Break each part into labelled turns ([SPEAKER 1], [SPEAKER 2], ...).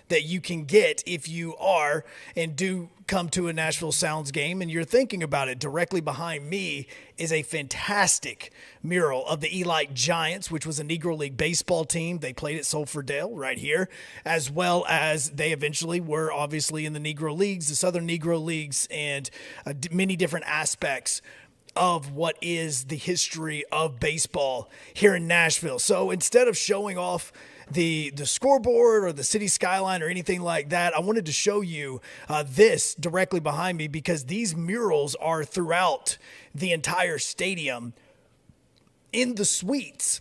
[SPEAKER 1] that you can get if you are and do come to a Nashville Sounds game and you're thinking about it. Directly behind me is a fantastic mural of the Elite Giants, which was a Negro League baseball team. They played at Sulphurdale right here, as well as they eventually were obviously in the Negro Leagues, the Southern Negro Leagues, and many different aspects of what is the history of baseball here in Nashville. So instead of showing off the scoreboard or the city skyline or anything like that, I wanted to show you this directly behind me, because these murals are throughout the entire stadium in the suites.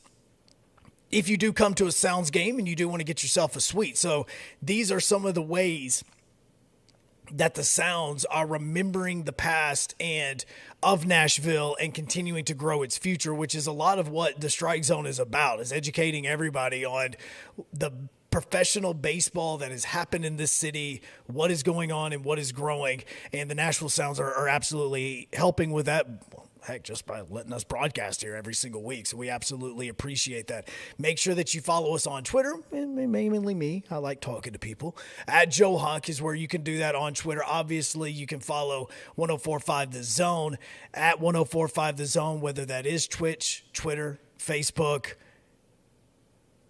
[SPEAKER 1] If you do come to a Sounds game and you do want to get yourself a suite. So these are some of the ways that the Sounds are remembering the past and of Nashville and continuing to grow its future, which is a lot of what the Strike Zone is about, is educating everybody on the professional baseball that has happened in this city, what is going on and what is growing. And the Nashville Sounds are absolutely helping with that. Heck, just by letting us broadcast here every single week. So we absolutely appreciate that. Make sure that you follow us on Twitter, and mainly me. I like talking to people. At Joe Hunk is where you can do that on Twitter. Obviously, you can follow 104.5 The Zone at 104.5 The Zone, whether that is Twitch, Twitter, Facebook.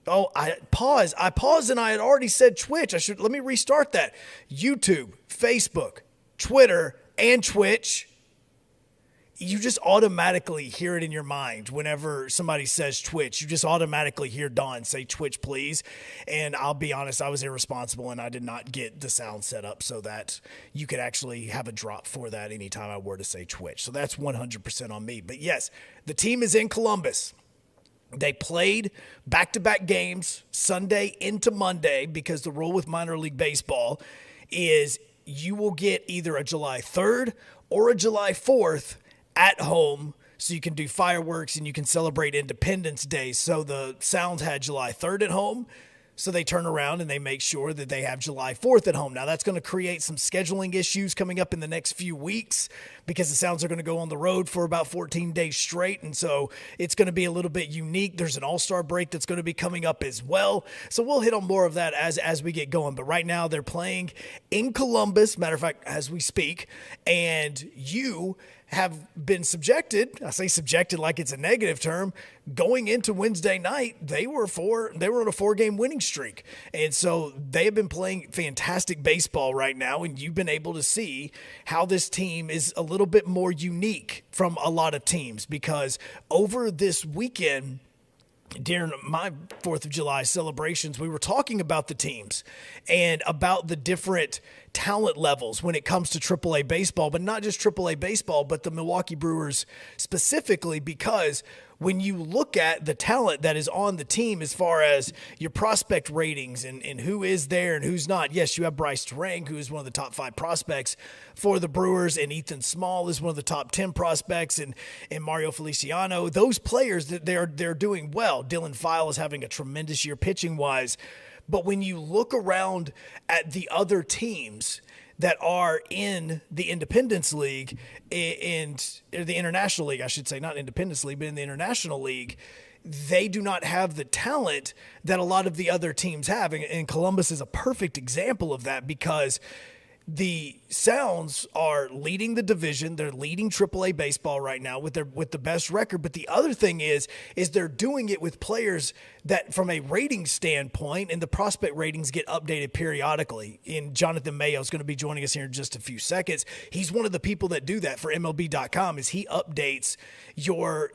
[SPEAKER 1] Oh, I paused and I had already said Twitch. Let me restart that. YouTube, Facebook, Twitter, and Twitch. You just automatically hear it in your mind whenever somebody says Twitch. You just automatically hear Dawn say Twitch, please. And I'll be honest, I was irresponsible and I did not get the sound set up so that you could actually have a drop for that anytime I were to say Twitch. So that's 100% on me. But yes, the team is in Columbus. They played back-to-back games Sunday into Monday, because the rule with minor league baseball is you will get either a July 3rd or a July 4th at home, so you can do fireworks and you can celebrate Independence Day. So the Sounds had July 3rd at home, so they turn around and they make sure that they have July 4th at home. Now, that's going to create some scheduling issues coming up in the next few weeks, because the Sounds are going to go on the road for about 14 days straight, and so it's going to be a little bit unique. There's an all-star break that's going to be coming up as well, so we'll hit on more of that as we get going. But right now, they're playing in Columbus, matter of fact, as we speak, and you have been subjected, I say subjected like it's a negative term, going into Wednesday night, they were on a 4-game winning streak. And so they have been playing fantastic baseball right now, and you've been able to see how this team is a little bit more unique from a lot of teams, because over this weekend, during my 4th of July celebrations, we were talking about the teams and about the different talent levels when it comes to AAA baseball, but not just AAA baseball, but the Milwaukee Brewers specifically, because when you look at the talent that is on the team as far as your prospect ratings and who is there and who's not, yes, you have Bryce Terang, who is one of the top 5 prospects for the Brewers, and Ethan Small is one of the top 10 prospects, and Mario Feliciano. Those players, they're doing well. Dylan File is having a tremendous year pitching-wise. But when you look around at the other teams that are in the Independence League and the International League, I should say, not Independence League, but in the International League, they do not have the talent that a lot of the other teams have. And Columbus is a perfect example of that, because the Sounds are leading the division. They're leading AAA baseball right now with the best record. But the other thing is they're doing it with players that, from a rating standpoint, and the prospect ratings get updated periodically. And Jonathan Mayo is going to be joining us here in just a few seconds. He's one of the people that do that for MLB.com, is he updates your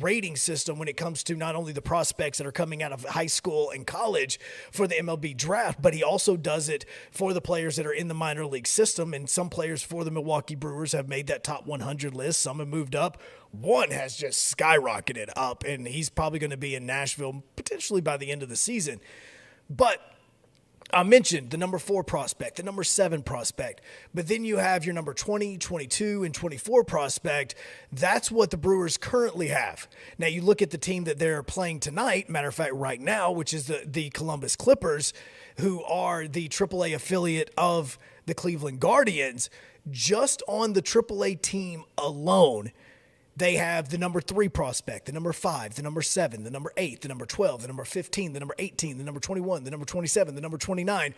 [SPEAKER 1] rating system when it comes to not only the prospects that are coming out of high school and college for the MLB Draft, but he also does it for the players that are in the minor league system. And some players for the Milwaukee Brewers have made that top 100 list. Some have moved up. One has just skyrocketed up, and he's probably going to be in Nashville potentially by the end of the season. But I mentioned the number 4 prospect, the number 7 prospect, but then you have your number 20, 22, and 24 prospect. That's what the Brewers currently have. Now, you look at the team that they're playing tonight, matter of fact, right now, which is the Columbus Clippers, who are the AAA affiliate of the Cleveland Guardians. Just on the AAA team alone, they have the number 3 prospect, the number 5, the number 7, the number 8, the number 12, the number 15, the number 18, the number 21, the number 27, the number 29.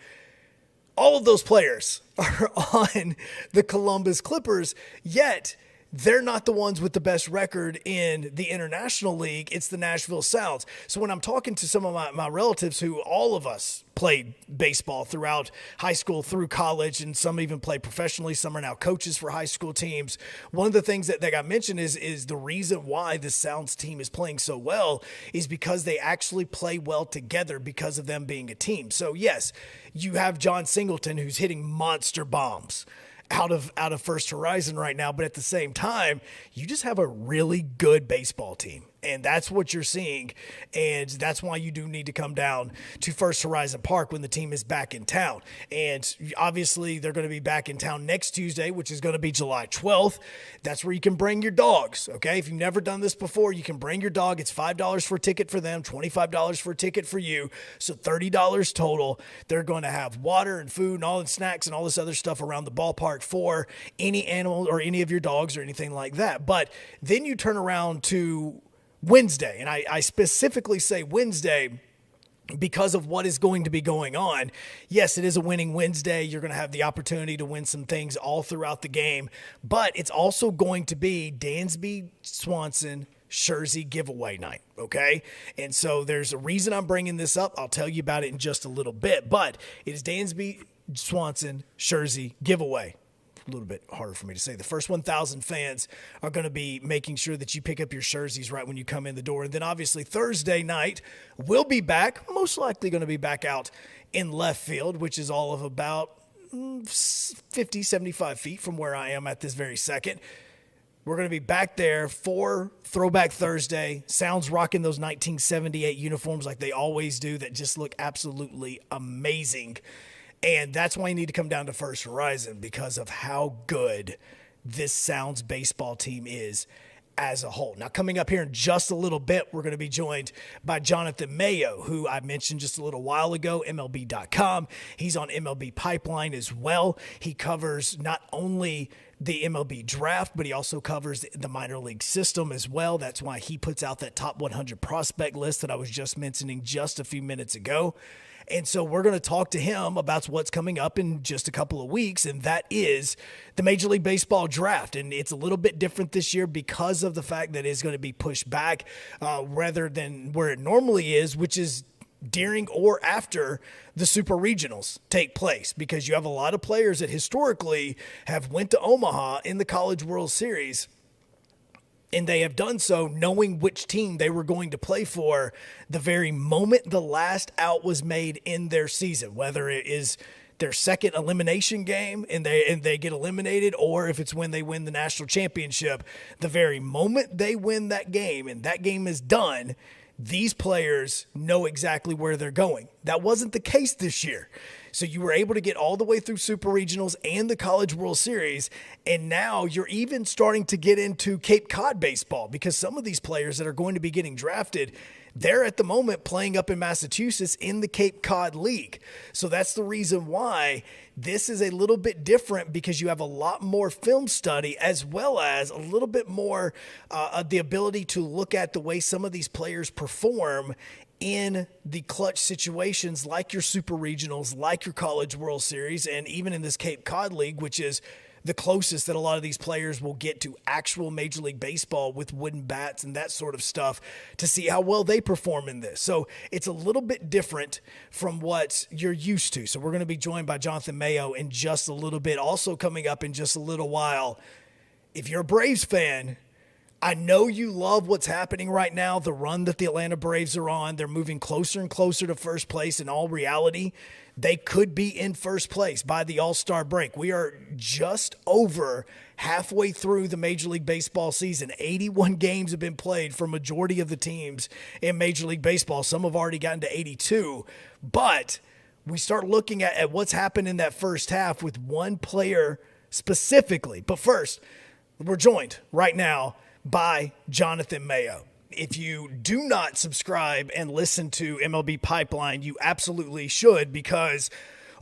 [SPEAKER 1] All of those players are on the Columbus Clippers, yet they're not the ones with the best record in the International League. It's the Nashville Sounds. So when I'm talking to some of my relatives who all of us played baseball throughout high school, through college, and some even play professionally, some are now coaches for high school teams. One of the things that got mentioned is the reason why the Sounds team is playing so well is because they actually play well together because of them being a team. So yes, you have John Singleton who's hitting monster bombs out of First Horizon right now, but at the same time, you just have a really good baseball team. And that's what you're seeing. And that's why you do need to come down to First Horizon Park when the team is back in town. And obviously, they're going to be back in town next Tuesday, which is going to be July 12th. That's where you can bring your dogs, okay? If you've never done this before, you can bring your dog. It's $5 for a ticket for them, $25 for a ticket for you. So $30 total. They're going to have water and food and all the snacks and all this other stuff around the ballpark for any animal or any of your dogs or anything like that. But then you turn around to Wednesday, and I specifically say Wednesday because of what is going to be going on. Yes, it is a winning Wednesday. You're going to have the opportunity to win some things all throughout the game, but it's also going to be Dansby Swanson Jersey giveaway night, okay? And so there's a reason I'm bringing this up. I'll tell you about it in just a little bit, but it is Dansby Swanson Jersey giveaway. A little bit harder for me to say. The first 1,000 fans are going to be making sure that you pick up your jerseys right when you come in the door. And then obviously Thursday night, we'll be back, most likely going to be back out in left field, which is all of about 50, 75 feet from where I am at this very second. We're going to be back there for Throwback Thursday. Sounds rocking those 1978 uniforms like they always do that just look absolutely amazing. And that's why you need to come down to First Horizon because of how good this Sounds baseball team is as a whole. Now, coming up here in just a little bit, we're going to be joined by Jonathan Mayo, who I mentioned just a little while ago, MLB.com. He's on MLB Pipeline as well. He covers not only the MLB Draft, but he also covers the minor league system as well. That's why he puts out that top 100 prospect list that I was just mentioning just a few minutes ago. And so we're going to talk to him about what's coming up in just a couple of weeks, and that is the Major League Baseball Draft. And it's a little bit different this year because of the fact that it's going to be pushed back rather than where it normally is, which is during or after the Super Regionals take place, because you have a lot of players that historically have went to Omaha in the College World Series. And they have done so knowing which team they were going to play for the very moment the last out was made in their season, whether it is their second elimination game and they get eliminated, or if it's when they win the national championship. The very moment they win that game and that game is done, these players know exactly where they're going. That wasn't the case this year. So you were able to get all the way through Super Regionals and the College World Series, and now you're even starting to get into Cape Cod baseball, because some of these players that are going to be getting drafted, they're at the moment playing up in Massachusetts in the Cape Cod League. So that's the reason why this is a little bit different, because you have a lot more film study as well as a little bit more the ability to look at the way some of these players perform in the clutch situations like your Super Regionals, like your College World Series, and even in this Cape Cod League, which is the closest that a lot of these players will get to actual Major League Baseball with wooden bats and that sort of stuff, to see how well they perform in this. So it's a little bit different from what you're used to. So we're going to be joined by Jonathan Mayo in just a little bit. Also coming up in just a little while, if you're a Braves fan, I know you love what's happening right now, the run that the Atlanta Braves are on. They're moving closer and closer to first place. In all reality, they could be in first place by the All-Star break. We are just over halfway through the Major League Baseball season. 81 games have been played for majority of the teams in Major League Baseball. Some have already gotten to 82. But we start looking at what's happened in that first half with one player specifically. But first, we're joined right now by Jonathan Mayo. If you do not subscribe and listen to MLB Pipeline, you absolutely should, because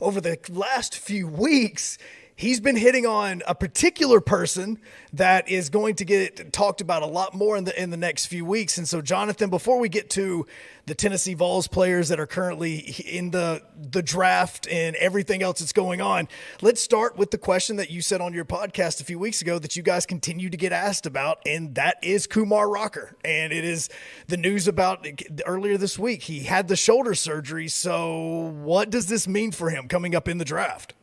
[SPEAKER 1] over the last few weeks, he's been hitting on a particular person that is going to get talked about a lot more in the next few weeks. And so, Jonathan, before we get to the Tennessee Vols players that are currently in the draft and everything else that's going on, let's start with the question that you said on your podcast a few weeks ago that you guys continue to get asked about, and that is Kumar Rocker. And it is the news about earlier this week. He had the shoulder surgery. So what does this mean for him coming up in the draft?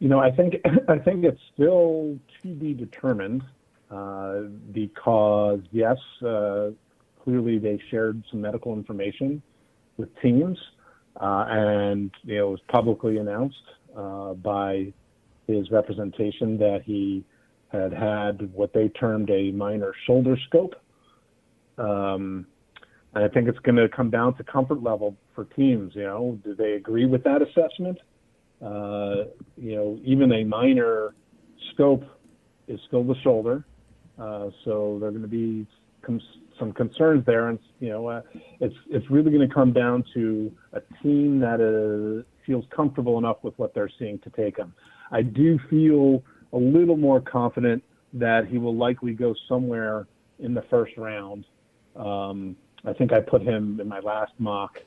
[SPEAKER 2] I think it's still to be determined because, yes, clearly they shared some medical information with teams, and it was publicly announced by his representation that he had what they termed a minor shoulder scope. And I think it's going to come down to comfort level for teams. Do they agree with that assessment? Even a minor scope is still the shoulder. So there are going to be some concerns there. And, it's really going to come down to a team that feels comfortable enough with what they're seeing to take him. I do feel a little more confident that he will likely go somewhere in the first round. I think I put him in my last mock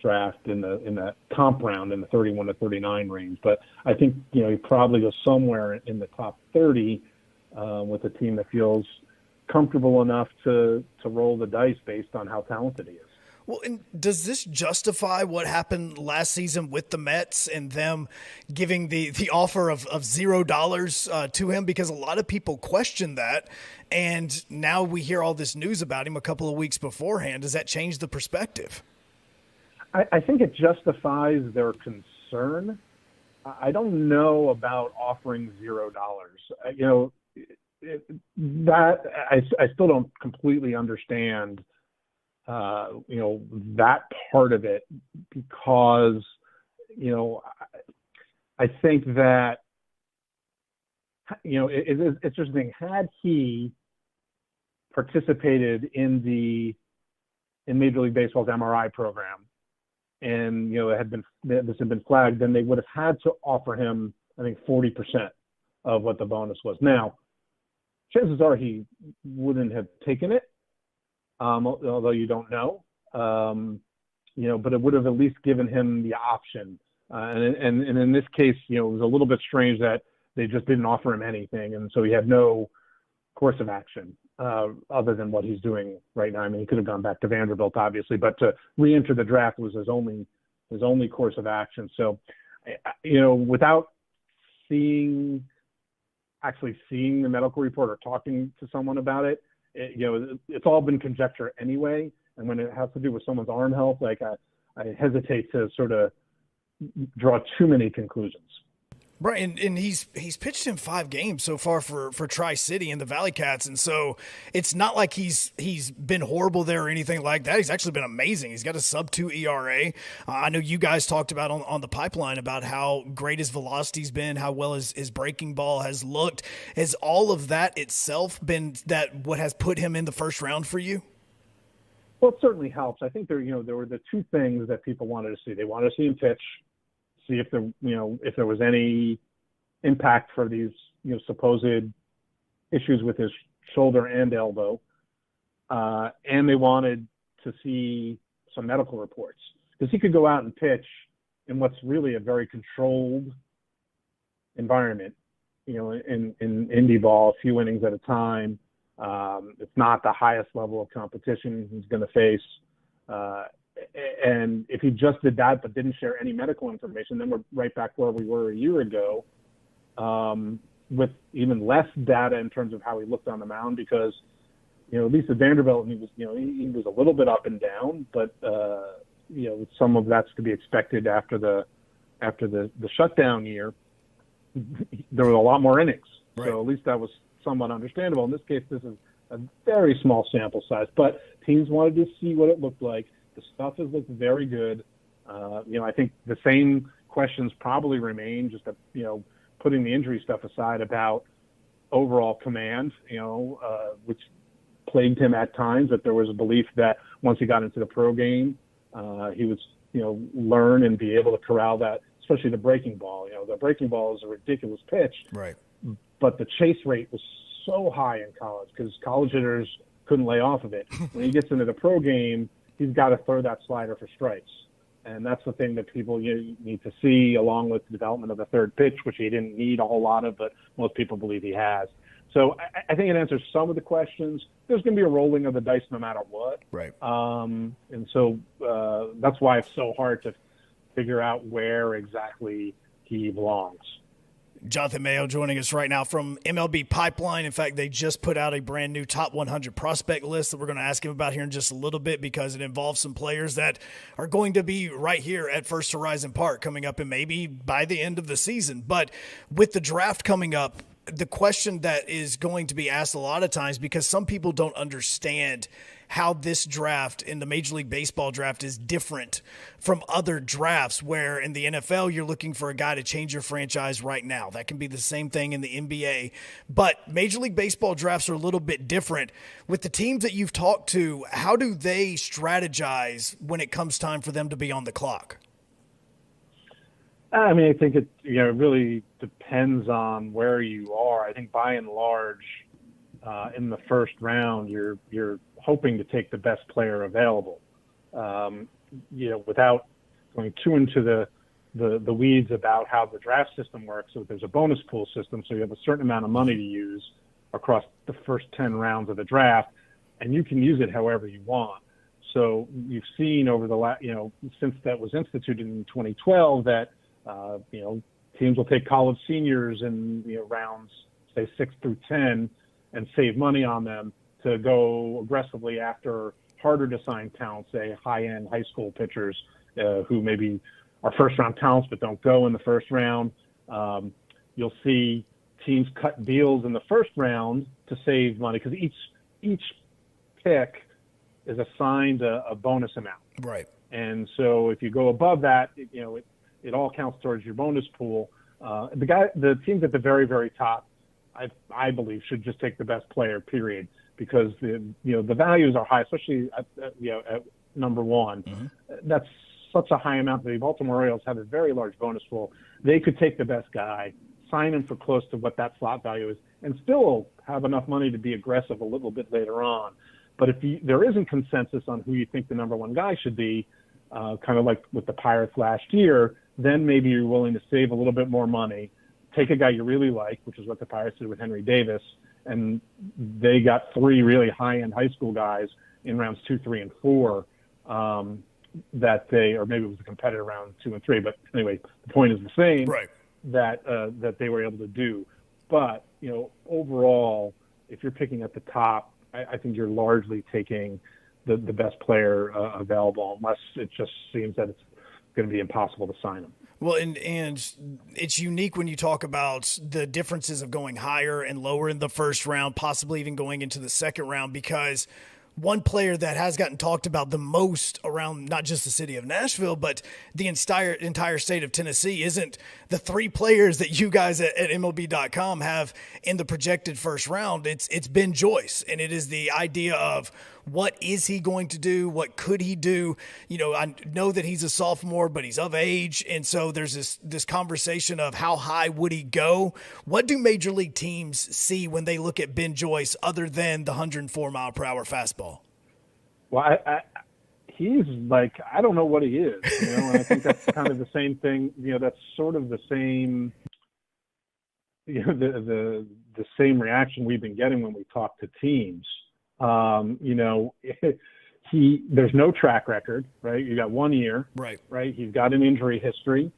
[SPEAKER 2] draft in the comp round in the 31 to 39 range, but I think he probably goes somewhere in the top 30 with a team that feels comfortable enough to roll the dice based on how talented he is.
[SPEAKER 1] Well, and does this justify what happened last season with the Mets and them giving the offer of $0 to him? Because a lot of people question that, and now we hear all this news about him a couple of weeks beforehand. Does that change the perspective?
[SPEAKER 2] I think it justifies their concern. I don't know about offering $0. That I still don't completely understand. That part of it, because I think that it's interesting. Had he participated in Major League Baseball's MRI program, and this had been flagged, then they would have had to offer him, I think, 40% of what the bonus was. Now, chances are he wouldn't have taken it, although you don't know. But it would have at least given him the option. And in this case, it was a little bit strange that they just didn't offer him anything, and so he had no course of action other than what he's doing right now. I mean, he could have gone back to Vanderbilt, obviously, but to re-enter the draft was his only course of action. So, without actually seeing the medical report or talking to someone about it, it's all been conjecture anyway. And when it has to do with someone's arm health, I hesitate to sort of draw too many conclusions.
[SPEAKER 1] Right, and he's pitched in 5 games so far for Tri-City and the Valley Cats, and so it's not like he's been horrible there or anything like that. He's actually been amazing. He's got a sub-2 ERA. I know you guys talked about on the pipeline about how great his velocity's been, how well his breaking ball has looked. Has all of that itself been what has put him in the first round for you?
[SPEAKER 2] Well, it certainly helps. I think there were the two things that people wanted to see. They wanted to see him pitch, see if there was any impact for these supposed issues with his shoulder and elbow, and they wanted to see some medical reports, because he could go out and pitch in what's really a very controlled environment, in indie ball, a few innings at a time. It's not the highest level of competition he's going to face. And if he just did that but didn't share any medical information, then we're right back where we were a year ago, with even less data in terms of how he looked on the mound, because, at least at Vanderbilt, he was a little bit up and down, but, some of that's to be expected after the shutdown year. There were a lot more innings. Right. So at least that was somewhat understandable. In this case, this is a very small sample size, but teams wanted to see what it looked like. The stuff has looked very good. I think the same questions probably remain, just putting the injury stuff aside, about overall command, which plagued him at times. That there was a belief that once he got into the pro game, he would, learn and be able to corral that especially the breaking ball. The breaking ball is a ridiculous pitch,
[SPEAKER 1] Right.
[SPEAKER 2] but the chase rate was so high in college because college hitters couldn't lay off of it. When he gets into the pro game, he's got to throw that slider for strikes. And that's the thing that people need to see, along with the development of the third pitch, which he didn't need a whole lot of, but most people believe he has. So I think it answers some of the questions. There's going to be a rolling of the dice no matter what.
[SPEAKER 1] Right.
[SPEAKER 2] And so that's why it's so hard to figure out where exactly he belongs.
[SPEAKER 1] Jonathan Mayo joining us right now from MLB Pipeline. In fact, they just put out a brand new top 100 prospect list that we're going to ask him about here in just a little bit, because it involves some players that are going to be right here at First Horizon Park coming up and maybe by the end of the season. But with the draft coming up, the question that is going to be asked a lot of times, because some people don't understand how this draft in the Major League Baseball draft is different from other drafts, where in the NFL you're looking for a guy to change your franchise right now. That can be the same thing in the NBA. But Major League Baseball drafts are a little bit different. With the teams that you've talked to, how do they strategize when it comes time for them to be on the clock?
[SPEAKER 2] I mean, I think it really depends on where you are. I think by and large, in the first round, you're hoping to take the best player available. Without going too into the weeds about how the draft system works. So there's a bonus pool system, so you have a certain amount of money to use across the first 10 rounds of the draft, and you can use it however you want. So you've seen over the since that was instituted in 2012 that teams will take college seniors in rounds, say 6 through 10, and save money on them to go aggressively after harder to sign talent, say high-end high school pitchers who maybe are first-round talents but don't go in the first round. You'll see teams cut deals in the first round to save money because each pick is assigned a bonus amount.
[SPEAKER 1] Right.
[SPEAKER 2] And so if you go above that, it all counts towards your bonus pool. The teams at the very, very top, I believe, should just take the best player, period, because the values are high, especially at number one. Mm-hmm. That's such a high amount. The Baltimore Orioles have a very large bonus pool. They could take the best guy, sign him for close to what that slot value is, and still have enough money to be aggressive a little bit later on. But if there isn't consensus on who you think the number one guy should be, kind of like with the Pirates last year, then maybe you're willing to save a little bit more money, take a guy you really like, which is what the Pirates did with Henry Davis, and they got 3 really high-end high school guys in rounds 2, 3, and 4 or maybe it was a competitive round 2 and 3. But anyway, the point is the same,
[SPEAKER 1] right?
[SPEAKER 2] That they were able to do. But overall, if you're picking at the top, I think you're largely taking the best player available, unless it just seems that it's going to be impossible to sign him.
[SPEAKER 1] Well, and it's unique when you talk about the differences of going higher and lower in the first round, possibly even going into the second round, because one player that has gotten talked about the most around not just the city of Nashville, but the entire state of Tennessee isn't the 3 players that you guys at MLB.com have in the projected first round. It's Ben Joyce, and it is the idea of what is he going to do? What could he do? I know that he's a sophomore, but he's of age. And so there's this conversation of how high would he go? What do major league teams see when they look at Ben Joyce other than the 104-mile-per-hour fastball?
[SPEAKER 2] Well, he's like, I don't know what he is, and I think that's kind of the same thing. That's sort of the same, the same reaction we've been getting when we talk to teams. There's no track record, right? You got 1 year, right? He's got an injury history.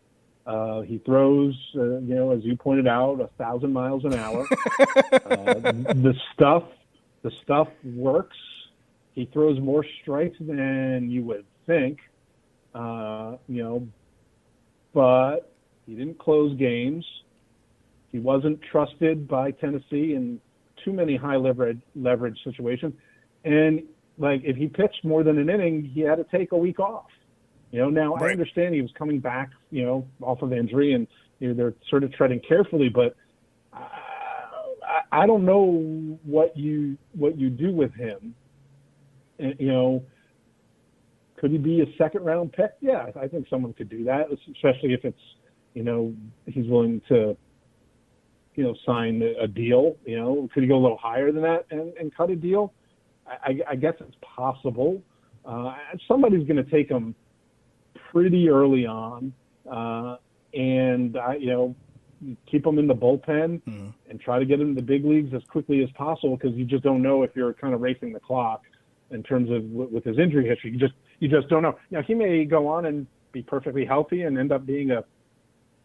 [SPEAKER 2] He throws, as you pointed out, 1,000 miles an hour. The stuff works. He throws more strikes than you would think, but he didn't close games. He wasn't trusted by Tennessee in too many high leverage situations. And if he pitched more than an inning, he had to take a week off. Now right. I understand he was coming back, off of injury, and they're sort of treading carefully, but I don't know what you do with him. Could he be a second round pick? Yeah, I think someone could do that, especially if it's he's willing to, sign a deal. Could he go a little higher than that and cut a deal? I guess it's possible. Somebody's going to take him pretty early on, and keep him in the bullpen and try to get him to the big leagues as quickly as possible, because you just don't know if you're kind of racing the clock in terms of with his injury history. You just don't know. He may go on and be perfectly healthy and end up being a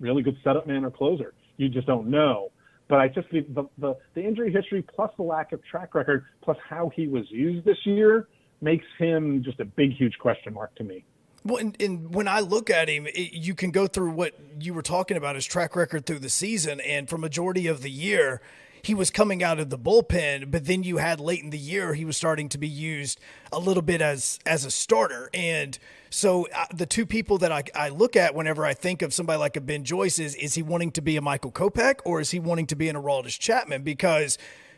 [SPEAKER 2] really good setup man or closer. You just don't know. But I just think the injury history plus the lack of track record plus how he was used this year makes him just a big, huge question mark to me.
[SPEAKER 1] Well, and when I look at him, you can go through what you were talking about, his track record through the season, and for majority of the year, he was coming out of the bullpen, but then you had late in the year, he was starting to be used a little bit as a starter. And so the two people that I look at whenever I think of somebody like a Ben Joyce is he wanting to be a Michael Kopech, or is he wanting to be an Aroldis Chapman? Because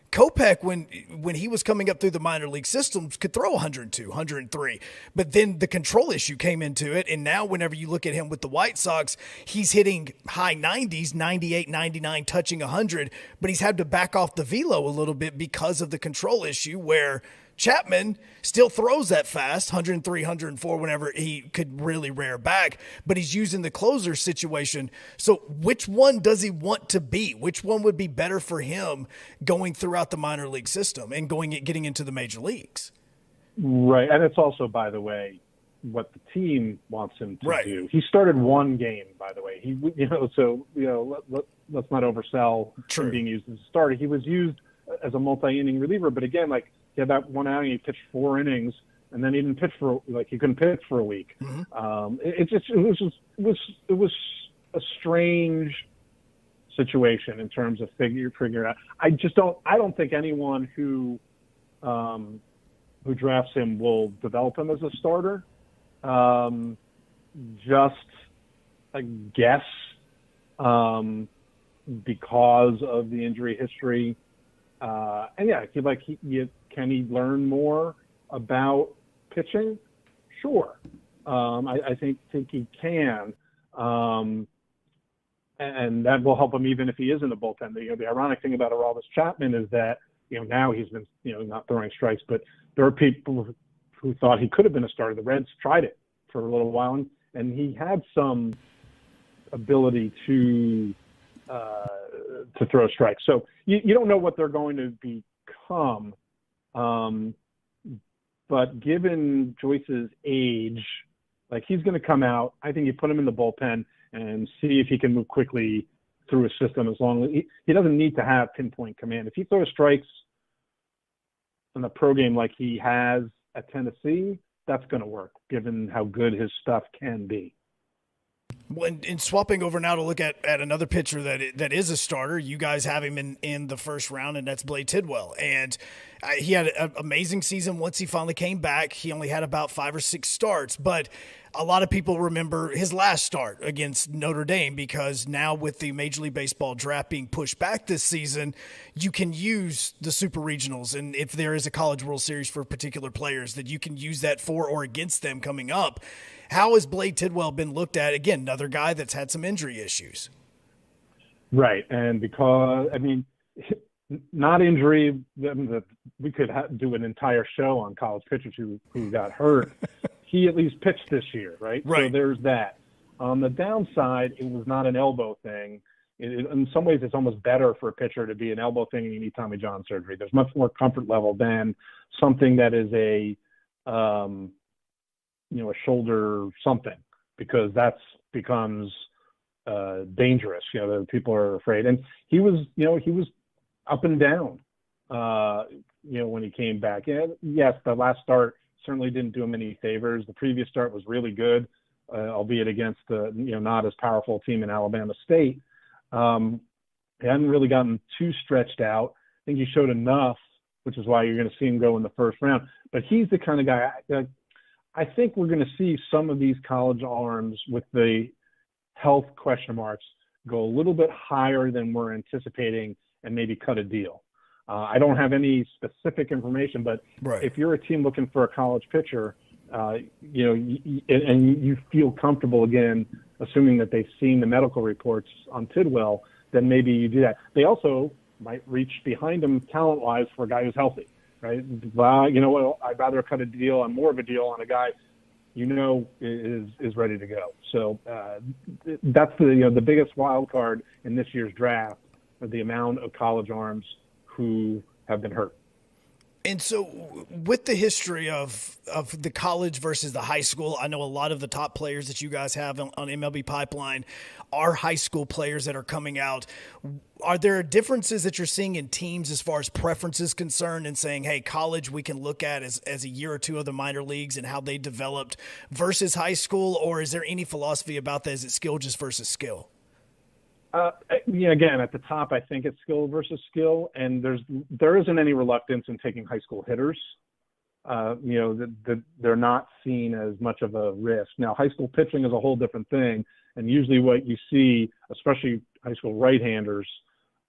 [SPEAKER 1] Kopech, when he was coming up through the minor league systems, could throw 102, 103. But then the control issue came into it, and now whenever you look at him with the White Sox, he's hitting high 90s, 98, 99, touching 100, but he's had to back off the velo a little bit because of the control issue, where Chapman still throws that fast, 103, 104, whenever he could really rear back, but he's using the closer situation. So which one does he want to be? Which one would be better for him going throughout the minor league system and getting into the major leagues?
[SPEAKER 2] Right. And it's also, by the way, what the team wants him to do. He started one game, by the way. Let's not oversell him being used as a starter. He was used as a multi-inning reliever, but again, he had that one outing, he pitched 4 innings, and then he didn't pitch he couldn't pitch for a week. Mm-hmm. It was a strange situation in terms of figuring out. I don't think anyone who drafts him will develop him as a starter. Just a guess, because of the injury history. Can he learn more about pitching? Sure. I think he can. And that will help him even if he is in the bullpen. The ironic thing about Aroldis Chapman is that, now he's been, not throwing strikes, but there are people who thought he could have been a starter. The Reds tried it for a little while, and he had some ability to throw strikes. So you don't know what they're going to become. But given Joyce's age, he's going to come out. I think you put him in the bullpen and see if he can move quickly through a system. As long as he doesn't need to have pinpoint command. If he throws strikes in the pro game like he has at Tennessee, that's going to work, given how good his stuff can be.
[SPEAKER 1] In swapping over now to look at another pitcher that is a starter, you guys have him in the first round, and that's Blade Tidwell. And he had an amazing season once he finally came back. He only had about 5 or 6 starts, but a lot of people remember his last start against Notre Dame, because now with the Major League Baseball draft being pushed back this season, you can use the super regionals. And if there is a College World Series for particular players, that you can use that for or against them coming up. How has Blade Tidwell been looked at? Again, another guy that's had some injury issues.
[SPEAKER 2] Right. And because, not injury, we could do an entire show on college pitchers who got hurt. He at least pitched this year, right? So there's that. On the downside, it was not an elbow thing. In some ways, it's almost better for a pitcher to be an elbow thing and you need Tommy John surgery. There's much more comfort level than something that is a shoulder something, because that's becomes dangerous. The people are afraid. And he was up and down, when he came back. And yes, the last start certainly didn't do him any favors. The previous start was really good, albeit against the, not as powerful team in Alabama State. He hadn't really gotten too stretched out. I think he showed enough, which is why you're going to see him go in the first round. But he's the kind of guy I think we're going to see some of these college arms with the health question marks go a little bit higher than we're anticipating and maybe cut a deal. I don't have any specific information, but if you're a team looking for a college pitcher, and you feel comfortable again assuming that they've seen the medical reports on Tidwell, then maybe you do that. They also might reach behind him talent-wise for a guy who's healthy, right? Well, you know what? I'd rather cut a deal on more of a deal on a guy is ready to go. So that's the biggest wild card in this year's draft, the amount of college arms who have been hurt.
[SPEAKER 1] And so with the history of the college versus the high school, I know a lot of the top players that you guys have on MLB Pipeline are high school players that are coming out. Are there differences that you're seeing in teams as far as preferences concerned and saying, hey, college we can look at as a year or two of the minor leagues and how they developed versus high school? Or is there any philosophy about that? Is it skill just versus skill?
[SPEAKER 2] Again, at the top, I think it's skill versus skill, and there isn't any reluctance in taking high school hitters. They're not seen as much of a risk. Now, high school pitching is a whole different thing, and usually what you see, especially high school right-handers,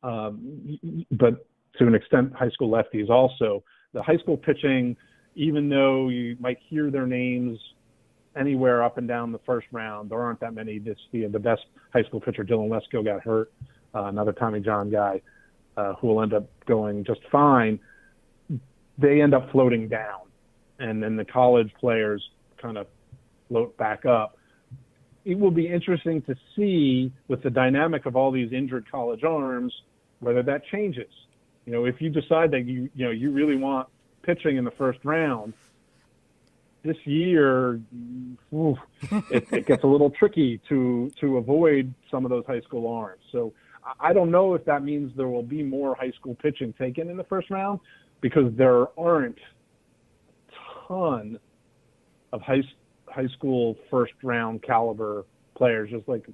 [SPEAKER 2] but to an extent, high school lefties also, the high school pitching, even though you might hear their names anywhere up and down the first round, there aren't that many. The best high school pitcher, Dylan Lesko, got hurt. Another Tommy John guy who will end up going just fine. They end up floating down, and then the college players kind of float back up. It will be interesting to see with the dynamic of all these injured college arms whether that changes. If you decide that you really want pitching in the first round, this year, it gets a little tricky to avoid some of those high school arms. So I don't know if that means there will be more high school pitching taken in the first round, because there aren't a ton of high school first round caliber players. Just like a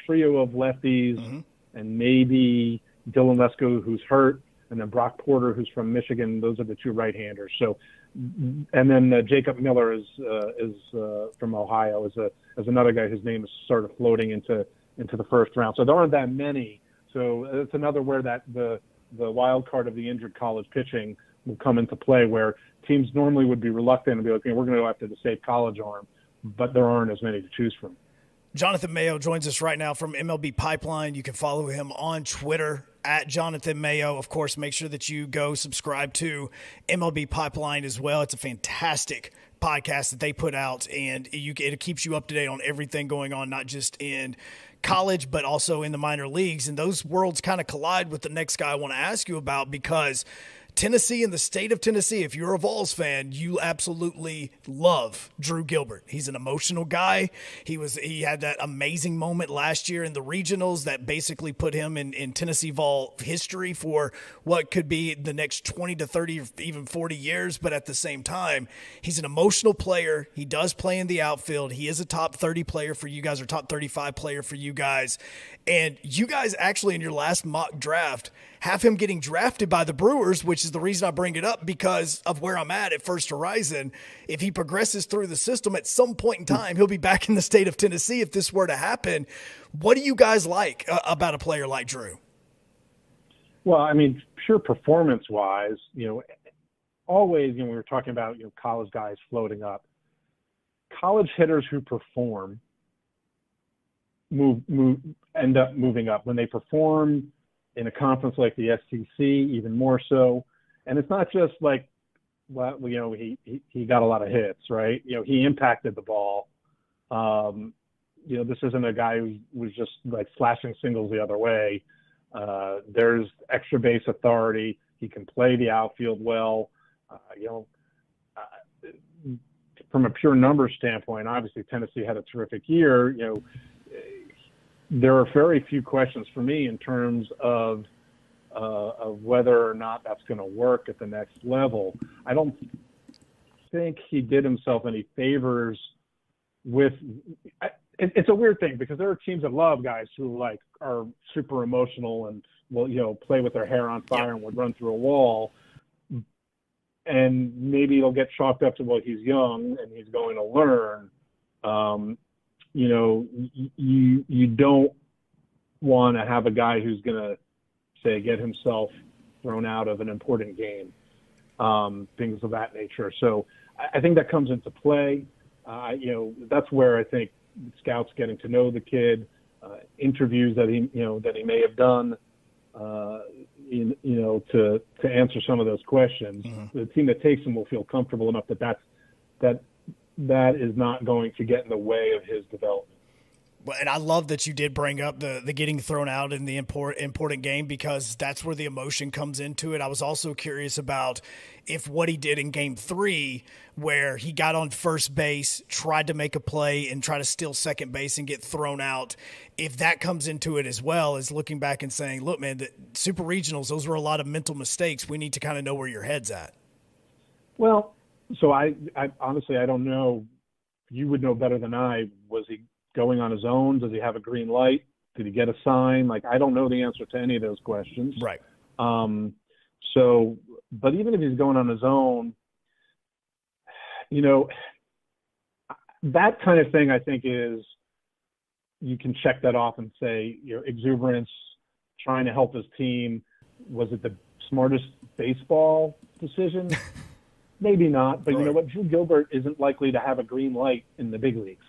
[SPEAKER 2] trio of lefties, and maybe Dylan Lesko, who's hurt, and then Brock Porter, who's from Michigan. Those are the two right-handers. So, and then Jacob Miller is from Ohio, is another guy whose name is sort of floating into the first round. So there aren't that many. So it's another where that the wild card of the injured college pitching will come into play, where teams normally would be reluctant and be like, okay, we're going to go after the safe college arm, but there aren't as many to choose from.
[SPEAKER 1] Jonathan Mayo joins us right now from MLB Pipeline. You can follow him on Twitter at Jonathan Mayo. Of course, make sure that you go subscribe to MLB Pipeline as well. It's a fantastic podcast that they put out, and it keeps you up to date on everything going on, not just in college, but also in the minor leagues. And those worlds kind of collide with the next guy I want to ask you about, because Tennessee and the state of Tennessee, if you're a Vols fan, you absolutely love Drew Gilbert. He's an emotional guy. He had that amazing moment last year in the regionals that basically put him in Tennessee Vol history for what could be the next 20 to 30 or even 40 years. But at the same time, he's an emotional player. He does play in the outfield. He is a top 30 player for you guys, or top 35 player for you guys. And you guys actually in your last mock draft have him getting drafted by the Brewers, which is the reason I bring it up, because of where I'm at First Horizon. If he progresses through the system at some point in time, he'll be back in the state of Tennessee if this were to happen. What do you guys like about a player like Drew?
[SPEAKER 2] Well, I mean, pure performance-wise, always, we were talking about, college guys floating up. College hitters who perform end up moving up. When they perform in a conference like the SEC, even more so. And it's not just like, well, he got a lot of hits, right? He impacted the ball. This isn't a guy who was just like slashing singles the other way. There's extra base authority. He can play the outfield well. From a pure numbers standpoint, obviously Tennessee had a terrific year. There are very few questions for me in terms of whether or not that's going to work at the next level. I don't think he did himself any favors with. It's a weird thing, because there are teams that love guys who are super emotional and will play with their hair on fire and would run through a wall. And maybe it'll get chalked up to, well, he's young and he's going to learn. You don't want to have a guy who's going to, say, get himself thrown out of an important game, things of that nature. So I think that comes into play. That's where I think scouts getting to know the kid, interviews that he may have done, to answer some of those questions. Mm-hmm. The team that takes him will feel comfortable enough that is not going to get in the way of his development.
[SPEAKER 1] Well, and I love that you did bring up the getting thrown out in the important game, because that's where the emotion comes into it. I was also curious about if what he did in Game 3, where he got on first base, tried to make a play, and try to steal second base and get thrown out, if that comes into it as well, as looking back and saying, look, man, the Super Regionals, those were a lot of mental mistakes. We need to kind of know where your head's at.
[SPEAKER 2] Well, so I honestly, I don't know. You would know better than I. Was he going on his own? Does he have a green light? Did he get a sign? Like, I don't know the answer to any of those questions.
[SPEAKER 1] Right.
[SPEAKER 2] But even if he's going on his own, that kind of thing, I think, is, you can check that off and say, exuberance, trying to help his team. Was it the smartest baseball decision? Maybe not, but right. You know what? Drew Gilbert isn't likely to have a green light in the big leagues.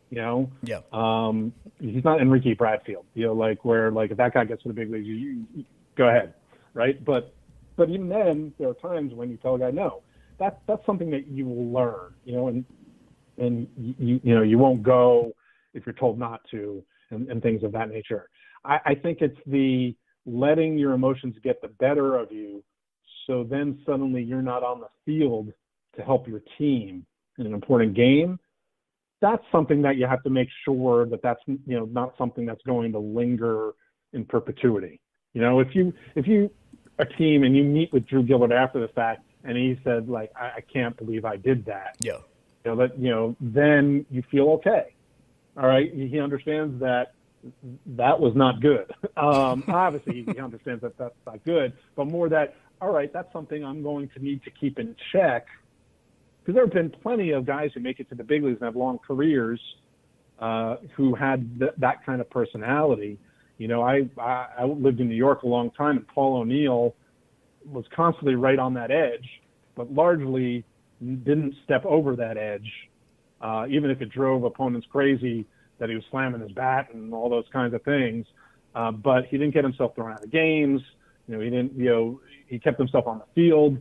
[SPEAKER 1] Yeah.
[SPEAKER 2] He's not Enrique Bradfield. If that guy gets to the big leagues, you go ahead, right? But even then, there are times when you tell a guy no. That's something that you will learn, and you won't go if you're told not to, and things of that nature. I think it's the letting your emotions get the better of you, so then suddenly you're not on the field to help your team in an important game. That's something that you have to make sure that's not something that's going to linger in perpetuity. If you a team and you meet with Drew Gilbert after the fact and he said, like, I can't believe I did that.
[SPEAKER 1] Yeah.
[SPEAKER 2] Then you feel okay. All right. He understands that was not good. Obviously he understands that that's not good, but more that, all right, that's something I'm going to need to keep in check. Because there have been plenty of guys who make it to the big leagues and have long careers who had that kind of personality. I lived in New York a long time, and Paul O'Neill was constantly right on that edge, but largely didn't step over that edge, even if it drove opponents crazy that he was slamming his bat and all those kinds of things. But he didn't get himself thrown out of games. He kept himself on the field.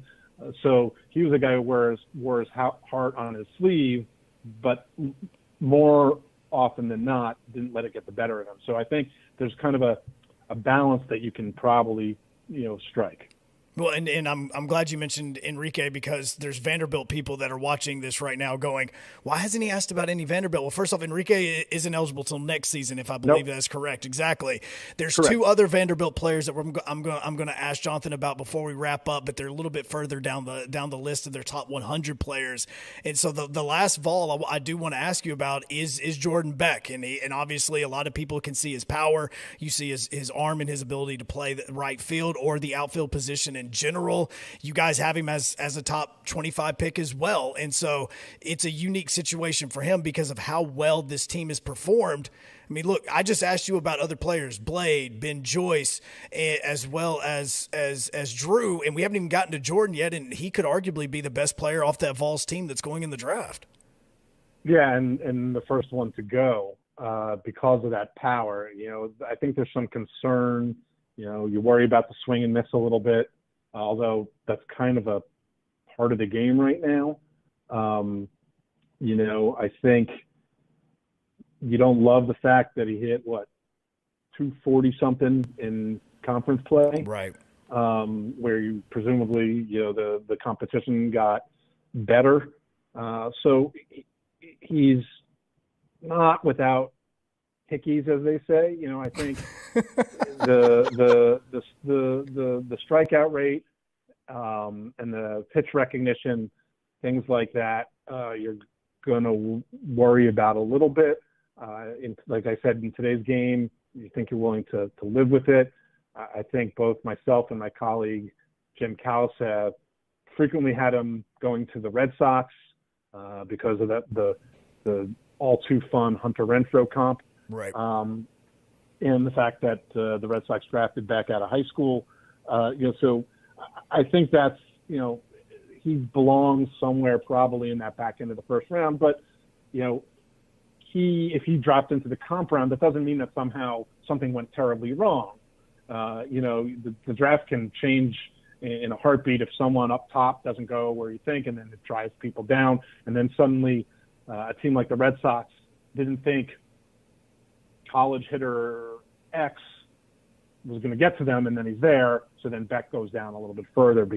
[SPEAKER 2] So he was a guy who wore his heart on his sleeve, but more often than not, didn't let it get the better of him. So I think there's kind of a balance that you can probably, strike.
[SPEAKER 1] Well, and I'm glad you mentioned Enrique, because there's Vanderbilt people that are watching this right now going, why hasn't he asked about any Vanderbilt? Well, first off, Enrique isn't eligible till next season, if I believe that's correct. Exactly. There's correct. Two other Vanderbilt players that I'm going to ask Jonathan about before we wrap up, but they're a little bit further down the list of their top 100 players. And so the last Vol I do want to ask you about is Jordan Beck, and obviously a lot of people can see his power. You see his arm and his ability to play the right field or the outfield position in general. You guys have him as a top 25 pick as well. And so it's a unique situation for him because of how well this team has performed. I mean, look, I just asked you about other players, Blade, Ben Joyce, as well as Drew, and we haven't even gotten to Jordan yet, and he could arguably be the best player off that Vols team that's going in the draft.
[SPEAKER 2] Yeah, and the first one to go because of that power. I think there's some concern. You worry about the swing and miss a little bit, although that's kind of a part of the game right now. I think you don't love the fact that he hit, 240-something in conference play.
[SPEAKER 1] Right.
[SPEAKER 2] Where you presumably, the competition got better. So he's not without hickeys, as they say. I think the strikeout rate and the pitch recognition, things like that, you're going to worry about a little bit. Like I said, in today's game, you think you're willing to live with it. I think both myself and my colleague Jim Callis have frequently had him going to the Red Sox because of the all too fun Hunter Renfroe comp.
[SPEAKER 1] Right.
[SPEAKER 2] And the fact that the Red Sox drafted Beck out of high school. So I think that's, he belongs somewhere probably in that back end of the first round. But, if he dropped into the comp round, that doesn't mean that somehow something went terribly wrong. The draft can change in a heartbeat if someone up top doesn't go where you think, and then it drives people down. And then suddenly a team like the Red Sox didn't think college hitter X was going to get to them, and then he's there. So then Beck goes down a little bit further,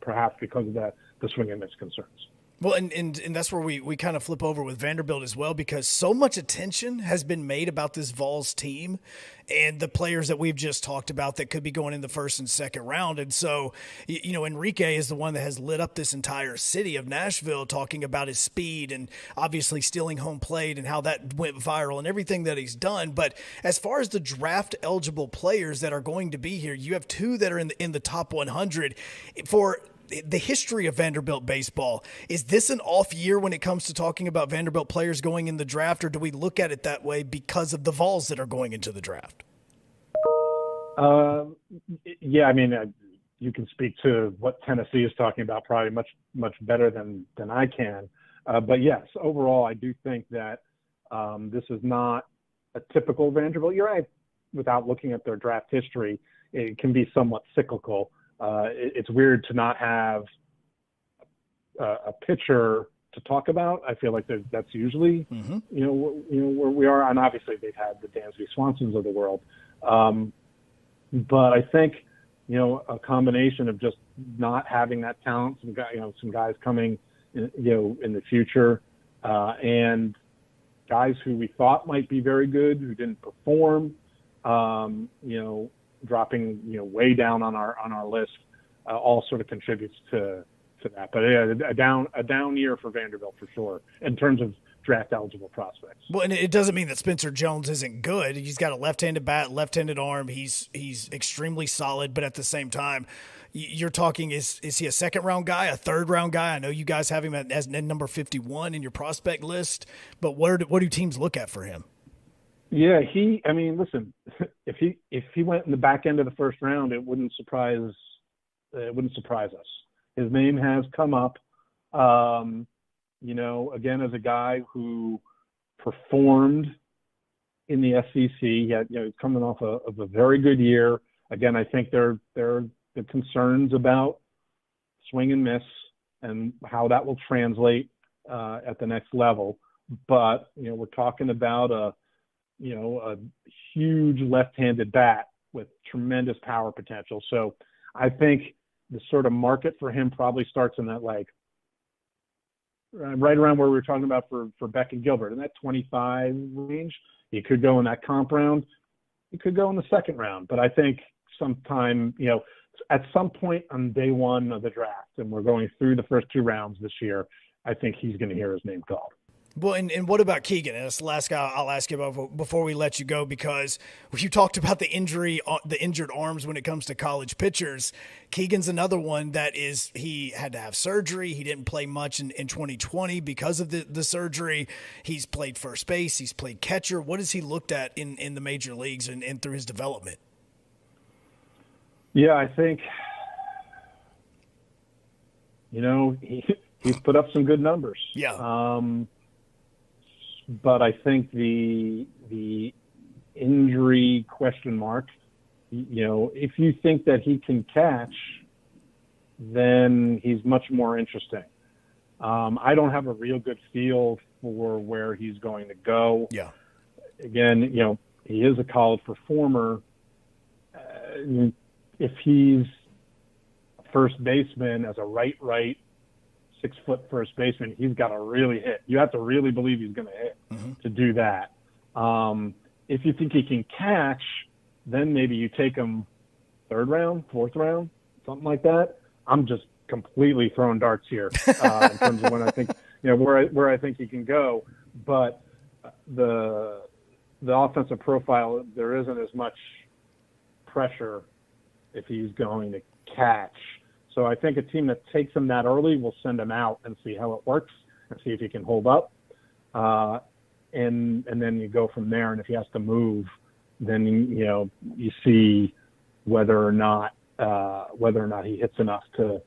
[SPEAKER 2] perhaps because of the swing and miss concerns.
[SPEAKER 1] Well, and that's where we kind of flip over with Vanderbilt as well, because so much attention has been made about this Vols team and the players that we've just talked about that could be going in the first and second round. And so, Enrique is the one that has lit up this entire city of Nashville, talking about his speed and obviously stealing home plate and how that went viral and everything that he's done. But as far as the draft eligible players that are going to be here, you have two that are in the top 100 for the history of Vanderbilt baseball. Is this an off year when it comes to talking about Vanderbilt players going in the draft, or do we look at it that way because of the Vols that are going into the draft?
[SPEAKER 2] Yeah, I mean, you can speak to what Tennessee is talking about probably much, much better than I can. But yes, overall, I do think that this is not a typical Vanderbilt. You're right. Without looking at their draft history, it can be somewhat cyclical. It's weird to not have a pitcher to talk about. I feel like that's usually, where we are. And obviously they've had the Dansby Swansons of the world. But I think, a combination of just not having that talent, some guys coming, in the future, and guys who we thought might be very good, who didn't perform, dropping way down on our list, all sort of contributes to that. But yeah, a down year for Vanderbilt for sure in terms of draft eligible prospects.
[SPEAKER 1] Well, and it doesn't mean that Spencer Jones isn't good. He's got a left-handed bat, left-handed arm. He's extremely solid, but at the same time, you're talking, is he a second-round guy, a third-round guy? I know you guys have him as number 51 in your prospect list, but what do teams look at for him?
[SPEAKER 2] Yeah, listen, if he went in the back end of the first round, it wouldn't surprise us. His name has come up, again, as a guy who performed in the SEC. He's coming off of a very good year. Again, I think there are the concerns about swing and miss and how that will translate at the next level. But, we're talking about a huge left-handed bat with tremendous power potential. So I think the sort of market for him probably starts in that, right around where we were talking about for Beck and Gilbert, in that 25 range. He could go in that comp round. He could go in the second round. But I think sometime, at some point on day one of the draft, and we're going through the first two rounds this year, I think he's going to hear his name called.
[SPEAKER 1] Well, and what about Keegan? And that's the last guy I'll ask you about before we let you go, because you talked about the injured arms when it comes to college pitchers. Keegan's another one that he had to have surgery. He didn't play much in 2020 because of the surgery. He's played first base. He's played catcher. What has he looked at in the major leagues and through his development?
[SPEAKER 2] Yeah, I think, he's put up some good numbers.
[SPEAKER 1] Yeah.
[SPEAKER 2] But I think the injury question mark, if you think that he can catch, then he's much more interesting. I don't have a real good feel for where he's going to go.
[SPEAKER 1] Yeah.
[SPEAKER 2] Again, he is a college performer. If he's a first baseman as a right 6-foot first baseman, he's got to really hit. You have to really believe he's going to hit to do that. If you think he can catch, then maybe you take him third round, fourth round, something like that. I'm just completely throwing darts here in terms of when I think, where I think he can go. But the offensive profile, there isn't as much pressure if he's going to catch. So I think a team that takes him that early will send him out and see how it works and see if he can hold up. And then you go from there. And if he has to move, then, you see whether or not he hits enough to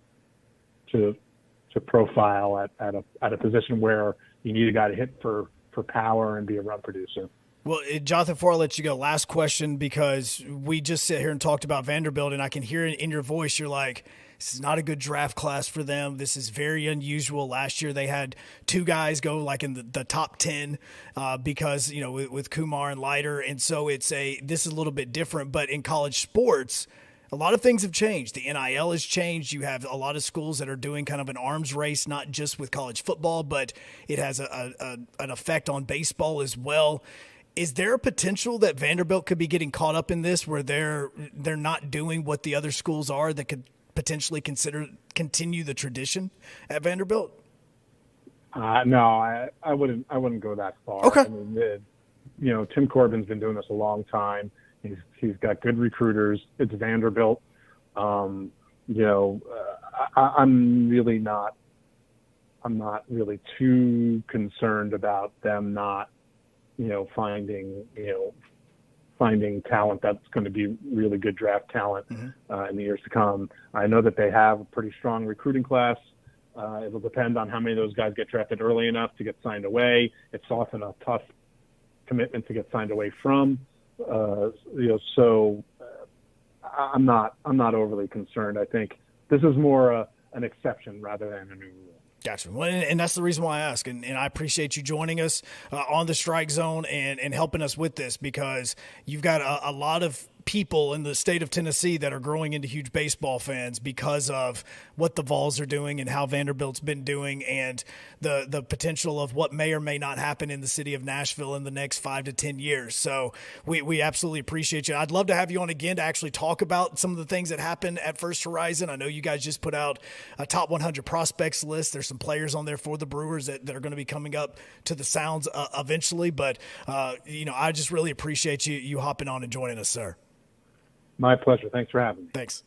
[SPEAKER 2] profile at a position where you need a guy to hit for for power and be a run producer.
[SPEAKER 1] Well, Jonathan, before I let you go, last question, because we just sit here and talked about Vanderbilt, and I can hear it in your voice. You're like, this is not a good draft class for them. This is very unusual. Last year they had two guys go like in the top 10 because, with Kumar and Leiter. And so this is a little bit different. But in college sports, a lot of things have changed. The NIL has changed. You have a lot of schools that are doing kind of an arms race, not just with college football, but it has an effect on baseball as well. Is there a potential that Vanderbilt could be getting caught up in this, where they're not doing what the other schools are that could potentially continue the tradition at Vanderbilt?
[SPEAKER 2] No, I wouldn't go that far.
[SPEAKER 1] Okay.
[SPEAKER 2] I mean, Tim Corbin's been doing this a long time. He's got good recruiters. It's Vanderbilt. I'm not really too concerned about them not, finding talent that's going to be really good draft talent in the years to come. I know that they have a pretty strong recruiting class. It'll depend on how many of those guys get drafted early enough to get signed away. It's often a tough commitment to get signed away from. So I'm not overly concerned. I think this is more an exception rather than a new rule.
[SPEAKER 1] Gotcha. Well, and that's the reason why I ask. And I appreciate you joining us on the Strike Zone and helping us with this, because you've got a lot of people in the state of Tennessee that are growing into huge baseball fans because of what the Vols are doing and how Vanderbilt's been doing, and the potential of what may or may not happen in the city of Nashville in the next 5 to 10 years. So we absolutely appreciate you. I'd love to have you on again to actually talk about some of the things that happened at First Horizon. I know you guys just put out a top 100 prospects list. There's some players on there for the Brewers that are going to be coming up to the Sounds eventually. But, I just really appreciate you hopping on and joining us, sir.
[SPEAKER 2] My pleasure. Thanks for having me.
[SPEAKER 1] Thanks.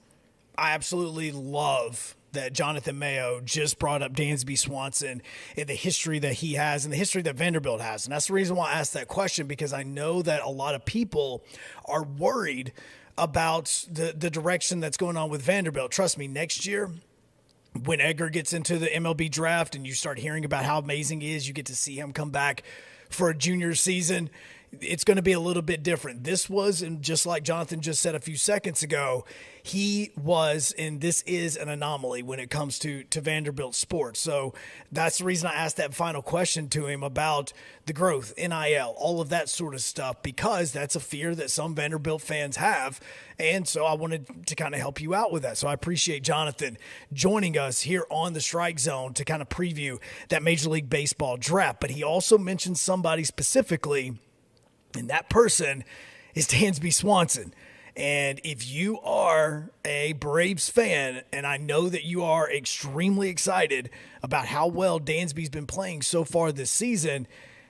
[SPEAKER 1] I absolutely love that Jonathan Mayo just brought up Dansby Swanson and the history that he has and the history that Vanderbilt has. And that's the reason why I asked that question, because I know that a lot of people are worried about the direction that's going on with Vanderbilt. Trust me, next year, when Edgar gets into the MLB draft and you start hearing about how amazing he is, you get to see him come back for a junior season, it's going to be a little bit different. This was, and just like Jonathan just said a few seconds ago, he was, and this is an anomaly when it comes to Vanderbilt sports. So that's the reason I asked that final question to him about the growth, NIL, all of that sort of stuff, because that's a fear that some Vanderbilt fans have. And so I wanted to kind of help you out with that. So I appreciate Jonathan joining us here on the Strike Zone to kind of preview that Major League Baseball draft. But he also mentioned somebody specifically, and that person is Dansby Swanson. And if you are a Braves fan, and I know that you are extremely excited about how well Dansby's been playing so far this season,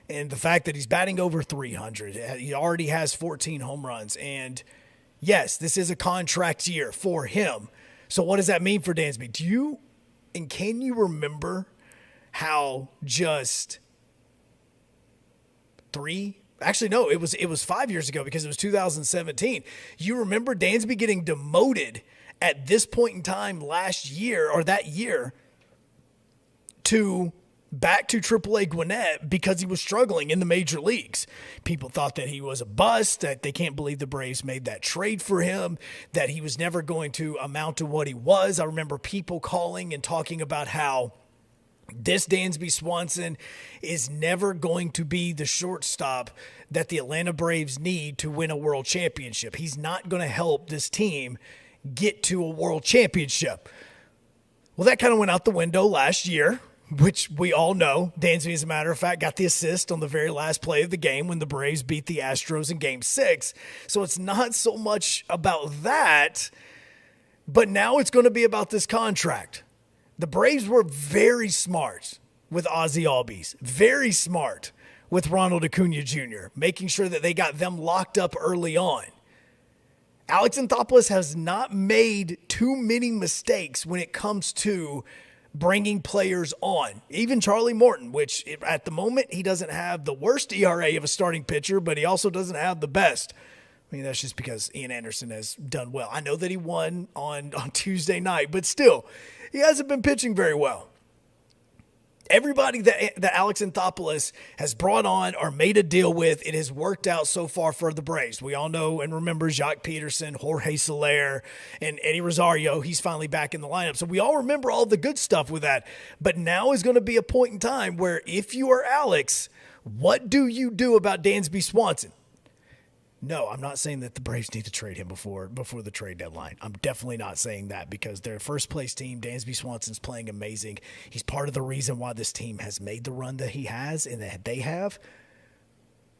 [SPEAKER 1] and the fact that he's batting over 300, he already has 14 home runs. And yes, this is a contract year for him. So what does that mean for Dansby? Can you remember how just it was 5 years ago, because it was 2017. You remember Dansby getting demoted at this point in time last year, or that year, back to AAA Gwinnett because he was struggling in the major leagues. People thought that he was a bust, that they can't believe the Braves made that trade for him, that he was never going to amount to what he was. I remember people calling and talking about how this Dansby Swanson is never going to be the shortstop that the Atlanta Braves need to win a world championship. He's not going to help this team get to a world championship. Well, that kind of went out the window last year, which we all know. Dansby, as a matter of fact, got the assist on the very last play of the game when the Braves beat the Astros in Game 6. So it's not so much about that, but now it's going to be about this contract. The Braves were very smart with Ozzie Albies, very smart with Ronald Acuna Jr., making sure that they got them locked up early on. Alex Anthopoulos has not made too many mistakes when it comes to bringing players on. Even Charlie Morton, which at the moment he doesn't have the worst ERA of a starting pitcher, but he also doesn't have the best. I mean, that's just because Ian Anderson has done well. I know that he won on Tuesday night, but still, he hasn't been pitching very well. Everybody that Alex Anthopoulos has brought on or made a deal with, it has worked out so far for the Braves. We all know and remember Jacques Peterson, Jorge Soler, and Eddie Rosario. He's finally back in the lineup. So we all remember all the good stuff with that. But now is going to be a point in time where if you are Alex, what do you do about Dansby Swanson? No, I'm not saying that the Braves need to trade him before the trade deadline. I'm definitely not saying that because they're a first-place team. Dansby Swanson's playing amazing. He's part of the reason why this team has made the run that he has and that they have.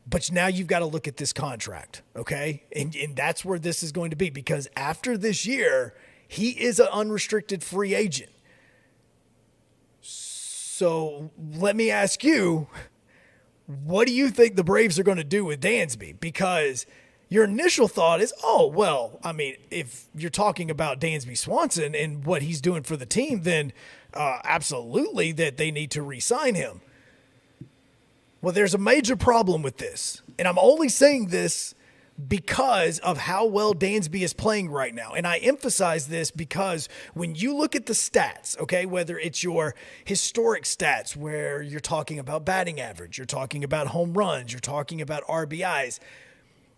[SPEAKER 1] But now you've got to look at this contract, okay? And that's where this is going to be because after this year, he is an unrestricted free agent. So let me ask you, what do you think the Braves are going to do with Dansby? Because your initial thought is, oh, well, I mean, if you're talking about Dansby Swanson and what he's doing for the team, then absolutely that they need to re-sign him. Well, there's a major problem with this. And I'm only saying this because of how well Dansby is playing right now. And I emphasize this because when you look at the stats, okay, whether it's your historic stats where you're talking about batting average, you're talking about home runs, you're talking about RBIs,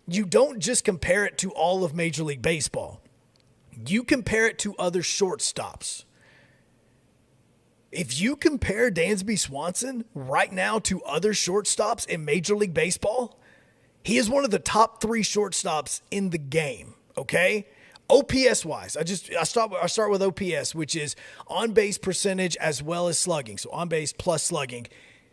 [SPEAKER 1] you don't just compare it to all of Major League Baseball. You compare it to other shortstops. If you compare Dansby Swanson right now to other shortstops in Major League Baseball, he is one of the top 3 shortstops in the game, okay? OPS-wise, I start with OPS, which is on-base percentage as well as slugging. So on-base plus slugging.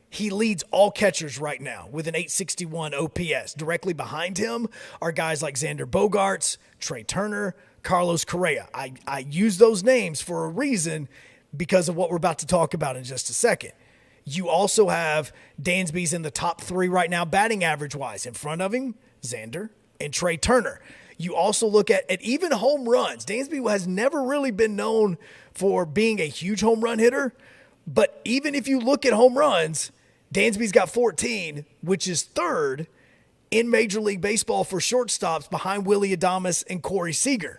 [SPEAKER 1] He leads all catchers right now with an 861 OPS. Directly behind him are guys like Xander Bogaerts, Trey Turner, Carlos Correa. I use those names for a reason because of what we're about to talk about in just a second. You also have Dansby's in the top 3 right now, batting average-wise. In front of him, Xander and Trey Turner. You also look at even home runs. Dansby has never really been known for being a huge home run hitter. But even if you look at home runs, Dansby's got 14, which is 3rd in Major League Baseball for shortstops behind Willy Adames and Corey Seager.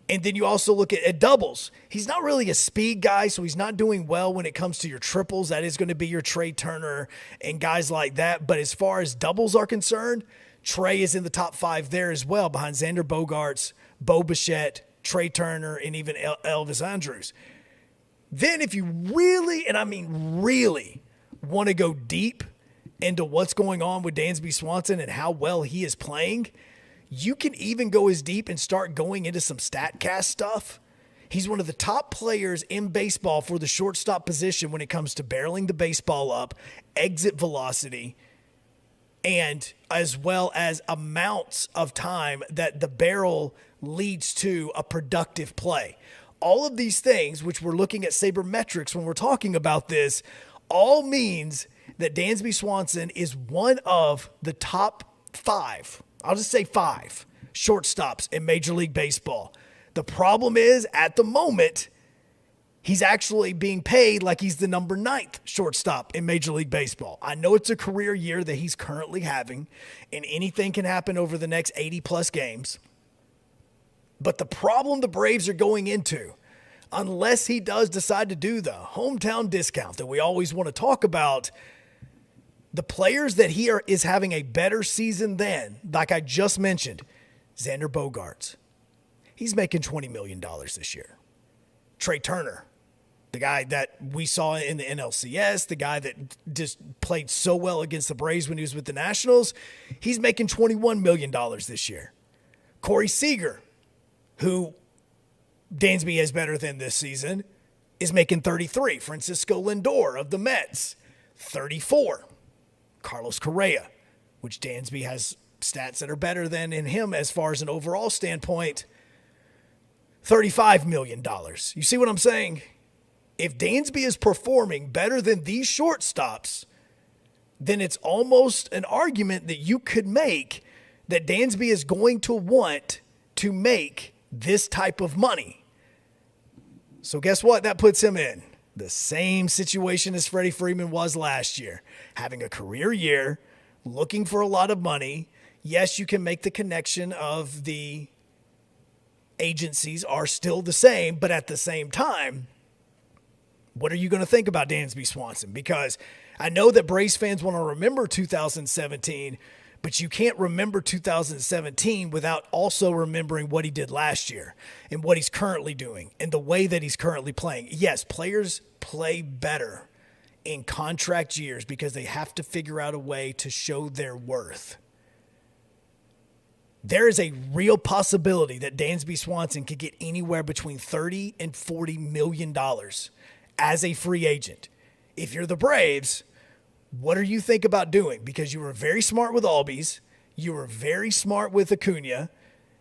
[SPEAKER 1] And then you also look at doubles. He's not really a speed guy, so he's not doing well when it comes to your triples. That is going to be your Trey Turner and guys like that. But as far as doubles are concerned, Trey is in the top 5 there as well, behind Xander Bogaerts, Bo Bichette, Trey Turner, and even Elvis Andrus. Then if you really, and I mean really, want to go deep into what's going on with Dansby Swanson and how well he is playing, you can even go as deep and start going into some StatCast stuff. He's one of the top players in baseball for the shortstop position when it comes to barreling the baseball up, exit velocity, and as well as amounts of time that the barrel leads to a productive play. All of these things, which we're looking at sabermetrics when we're talking about this, all means that Dansby Swanson is one of the top 5. I'll just say 5 shortstops in Major League Baseball. The problem is, at the moment, he's actually being paid like he's the number 9th shortstop in Major League Baseball. I know it's a career year that he's currently having, and anything can happen over the next 80-plus games. But the problem the Braves are going into, unless he does decide to do the hometown discount that we always want to talk about, the players that he is having a better season than, like I just mentioned, Xander Bogaerts. He's making $20 million this year. Trey Turner, the guy that we saw in the NLCS, the guy that just played so well against the Braves when he was with the Nationals, he's making $21 million this year. Corey Seager, who Dansby is better than this season, is making 33. Francisco Lindor of the Mets, 34. Carlos Correa, which Dansby has stats that are better than in him as far as an overall standpoint, $35 million. You see what I'm saying? If Dansby is performing better than these shortstops, then it's almost an argument that you could make that Dansby is going to want to make this type of money. So guess what? That puts him in the same situation as Freddie Freeman was last year, having a career year, looking for a lot of money. Yes, you can make the connection of the agencies are still the same, but at the same time, What are you going to think about Dansby Swanson? Because I know that Braves fans want to remember 2017, but you can't remember 2017 without also remembering what he did last year and what he's currently doing and the way that he's currently playing. Yes, players play better in contract years because they have to figure out a way to show their worth. There is a real possibility that Dansby Swanson could get anywhere between $30 and $40 million as a free agent. If you're the Braves, what do you think about doing? Because you were very smart with Albies. You were very smart with Acuna.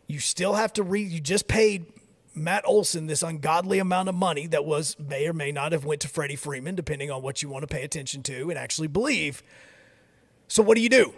[SPEAKER 1] You still have to you just paid Matt Olson this ungodly amount of money that may or may not have went to Freddie Freeman, depending on what you want to pay attention to and actually believe. So what do you do?